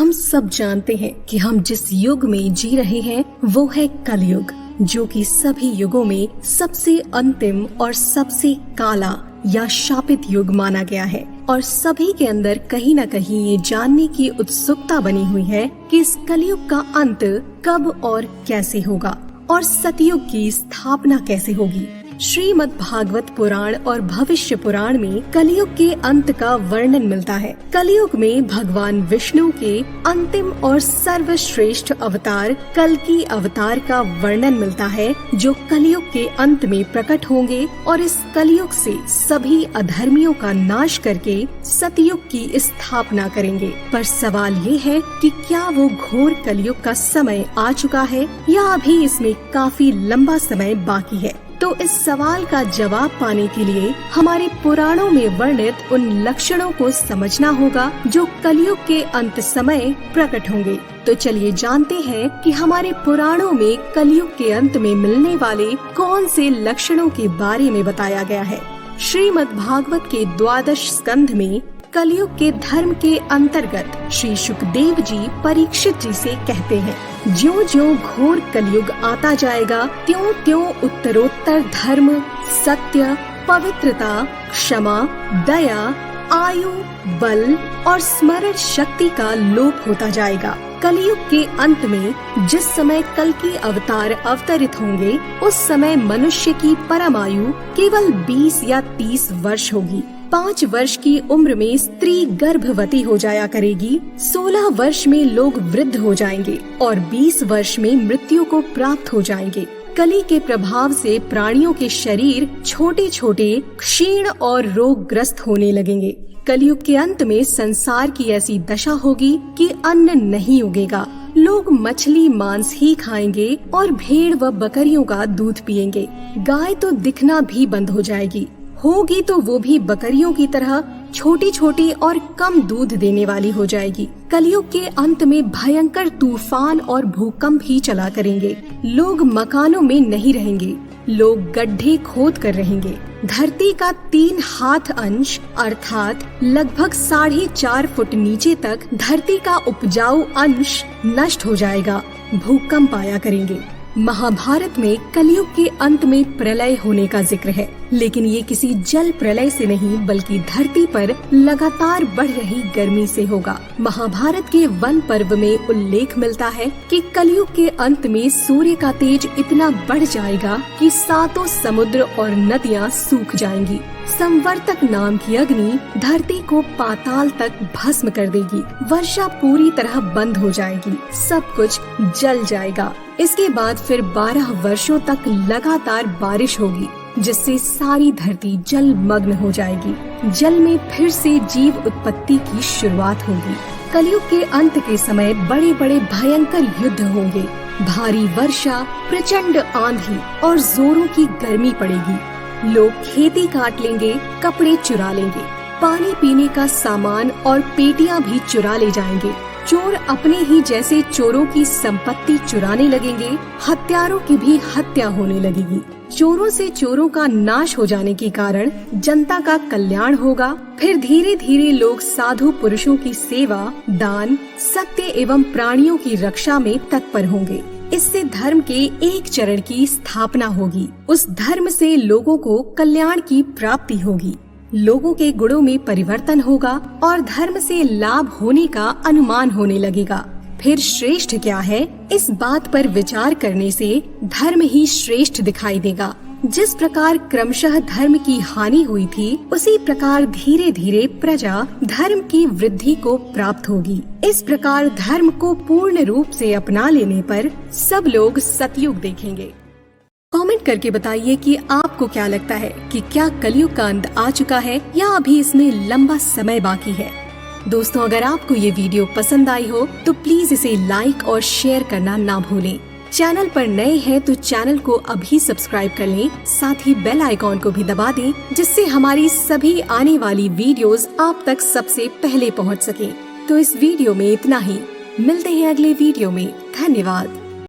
हम सब जानते हैं कि हम जिस युग में जी रहे हैं वो है कलयुग, जो कि सभी युगों में सबसे अंतिम और सबसे काला या शापित युग माना गया है। और सभी के अंदर कहीं न कहीं ये जानने की उत्सुकता बनी हुई है कि इस कलयुग का अंत कब और कैसे होगा और सतयुग की स्थापना कैसे होगी। श्रीमद् भागवत पुराण और भविष्य पुराण में कलयुग के अंत का वर्णन मिलता है। कलयुग में भगवान विष्णु के अंतिम और सर्वश्रेष्ठ अवतार कल्कि अवतार का वर्णन मिलता है, जो कलयुग के अंत में प्रकट होंगे और इस कलयुग से सभी अधर्मियों का नाश करके सतयुग की स्थापना करेंगे। पर सवाल ये है कि क्या वो घोर कलयुग का समय आ चुका है या अभी इसमें काफी लंबा समय बाकी है। तो इस सवाल का जवाब पाने के लिए हमारे पुराणों में वर्णित उन लक्षणों को समझना होगा जो कलयुग के अंत समय प्रकट होंगे। तो चलिए जानते हैं कि हमारे पुराणों में कलयुग के अंत में मिलने वाले कौन से लक्षणों के बारे में बताया गया है। श्रीमद् भागवत के 12 स्कंध में कलयुग के धर्म के अंतर्गत श्री सुखदेव जी परीक्षित जी से कहते हैं, ज्यों ज्यों घोर कलयुग आता जाएगा त्यों त्यों उत्तरोत्तर धर्म, सत्य, पवित्रता, क्षमा, दया, आयु, बल और स्मरण शक्ति का लोप होता जाएगा। कलयुग के अंत में जिस समय कल्कि अवतार अवतरित होंगे उस समय मनुष्य की परम आयु केवल 20 या 30 वर्ष होगी। 5 वर्ष की उम्र में स्त्री गर्भवती हो जाया करेगी, 16 वर्ष में लोग वृद्ध हो जाएंगे और 20 वर्ष में मृत्यु को प्राप्त हो जाएंगे। कली के प्रभाव से प्राणियों के शरीर छोटे छोटे, क्षीण और रोगग्रस्त होने लगेंगे। कलयुग के अंत में संसार की ऐसी दशा होगी कि अन्न नहीं उगेगा, लोग मछली मांस ही खाएंगे और भेड़ व बकरियों का दूध पिएंगे। गाय तो दिखना भी बंद हो जाएगी, होगी तो वो भी बकरियों की तरह छोटी छोटी और कम दूध देने वाली हो जाएगी। कलयुग के अंत में भयंकर तूफान और भूकंप ही चला करेंगे। लोग मकानों में नहीं रहेंगे, लोग गड्ढे खोद कर रहेंगे। धरती का 3 हाथ अंश अर्थात लगभग 4.5 फुट नीचे तक धरती का उपजाऊ अंश नष्ट हो जाएगा। भूकंप आया करेंगे। महाभारत में कलयुग के अंत में प्रलय होने का जिक्र है, लेकिन ये किसी जल प्रलय से नहीं बल्कि धरती पर लगातार बढ़ रही गर्मी से होगा। महाभारत के वन पर्व में उल्लेख मिलता है कि कलयुग के अंत में सूर्य का तेज इतना बढ़ जाएगा कि 7 समुद्र और नदियाँ सूख जाएंगी। संवर्तक नाम की अग्नि धरती को पाताल तक भस्म कर देगी। वर्षा पूरी तरह बंद हो जाएगी, सब कुछ जल जाएगा। इसके बाद फिर 12 वर्षों तक लगातार बारिश होगी, जिससे सारी धरती जलमग्न हो जाएगी। जल में फिर से जीव उत्पत्ति की शुरुआत होगी। कलयुग के अंत के समय बड़े बड़े भयंकर युद्ध होंगे। भारी वर्षा, प्रचंड आंधी और जोरों की गर्मी पड़ेगी। लोग खेती काट लेंगे, कपड़े चुरा लेंगे, पानी पीने का सामान और पेटियां भी चुरा ले जाएंगे। चोर अपने ही जैसे चोरों की संपत्ति चुराने लगेंगे। हत्यारों की भी हत्या होने लगेगी। चोरों से चोरों का नाश हो जाने के कारण जनता का कल्याण होगा। फिर धीरे धीरे लोग साधु पुरुषों की सेवा, दान, सत्य एवं प्राणियों की रक्षा में तत्पर होंगे। इससे धर्म के एक चरण की स्थापना होगी। उस धर्म से लोगों को कल्याण की प्राप्ति होगी। लोगों के गुणों में परिवर्तन होगा और धर्म से लाभ होने का अनुमान होने लगेगा। फिर श्रेष्ठ क्या है, इस बात पर विचार करने से धर्म ही श्रेष्ठ दिखाई देगा। जिस प्रकार क्रमशः धर्म की हानि हुई थी, उसी प्रकार धीरे धीरे प्रजा धर्म की वृद्धि को प्राप्त होगी। इस प्रकार धर्म को पूर्ण रूप से अपना लेने पर सब लोग सतयुग देखेंगे। कमेंट करके बताइए कि आपको क्या लगता है कि क्या कलयुग का अंत आ चुका है या अभी इसमें लंबा समय बाकी है। दोस्तों, अगर आपको ये वीडियो पसंद आई हो तो प्लीज इसे लाइक और शेयर करना ना भूलें। चैनल पर नए हैं तो चैनल को अभी सब्सक्राइब कर लें, साथ ही बेल आइकॉन को भी दबा दें, जिससे हमारी सभी आने वाली वीडियोस आप तक सबसे पहले पहुंच सकें। तो इस वीडियो में इतना ही, मिलते हैं अगले वीडियो में। धन्यवाद।